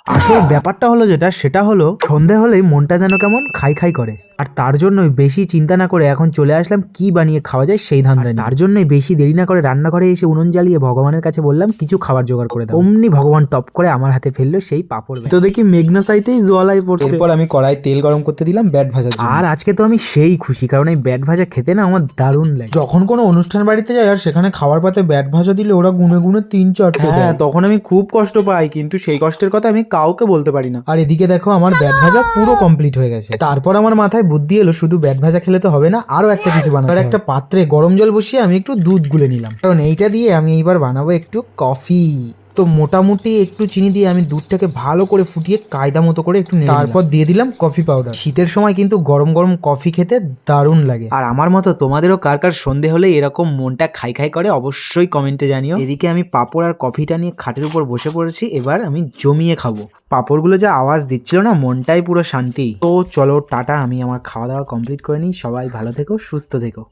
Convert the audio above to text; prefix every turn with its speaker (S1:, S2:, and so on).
S1: আসল ব্যাপারটা হলো সেটা হলো সন্ধে হলেই মনটা যেন কেমন খাই খাই করে। আর তার জন্যই বেশি চিন্তা না করে এখন চলে আসলাম কি বানিয়ে খাওয়া যায় সেই ধান্দায়। তার জন্যই বেশি দেরি না করে রান্নাঘরে এসে উনুন জ্বালিয়ে ভগবানের কাছে বললাম কিছু খাবার জোগাড় করে দাও। অমনি ভগবান টপ করে আমার হাতে ফেললো সেই পাপড়। তো দেখি মেঘনা সাইতেই জোয়ালাই পড়ছে। এরপর আমি কড়াই তেল গরম করতে দিলাম ব্যাট ভাজার জন্য। আর আজকে তো আমি সেই খুশি, কারণ এই ব্যাট ভাজা খেতে না আমার দারুণ লাগে। যখন কোনো অনুষ্ঠান বাড়িতে যাই আর সেখানে খাবার পাতে ব্যাট ভাজা দিলে ওরা গুনে গুনে 3-4টে দেয়। তখন আমি খুব কষ্ট পাই, কিন্তু সেই কষ্টের কথা আমি কাউকে বলতে পারি না। আর এদিকে দেখো আমার ব্যাট ভাজা পুরো কমপ্লিট হয়ে গেছে। তারপর আমার মাথায় বুদ্ধি এলো শুধু ব্যাট ভাজা খেলে তো হবে না, আরো একটা কিছু বানাবো। আর একটা পাত্রে গরম জল বসিয়ে আমি একটু দুধ গুলে নিলাম, কারণ এইটা দিয়ে আমি এইবার বানাবো একটু কফি। তো মোটামুটি একটু চিনি দিয়ে আমি দুধটাকে ভালো করে ফুটিয়ে কায়দা মতো করে একটু নেড়ে তারপর দিয়ে দিলাম কফি পাউডার। শীতের সময় কিন্তু গরম গরম কফি খেতে দারুণ লাগে। আর আমার মতো তোমাদেরও কার কার সন্ধে হলে এরকম মনটা খাই খাই করে অবশ্যই কমেন্টে জানিও। এদিকে আমি পাঁপড় আর কফিটা নিয়ে খাটের উপর বসে পড়েছি, এবার আমি জমিয়ে খাবো। পাঁপড়গুলো যা আওয়াজ দিচ্ছিল না, মনটাই পুরো শান্তি। তো চলো টাটা, আমি আমার খাওয়া দাওয়া কমপ্লিট করে নিই। সবাই ভালো থেকো, সুস্থ থেকো।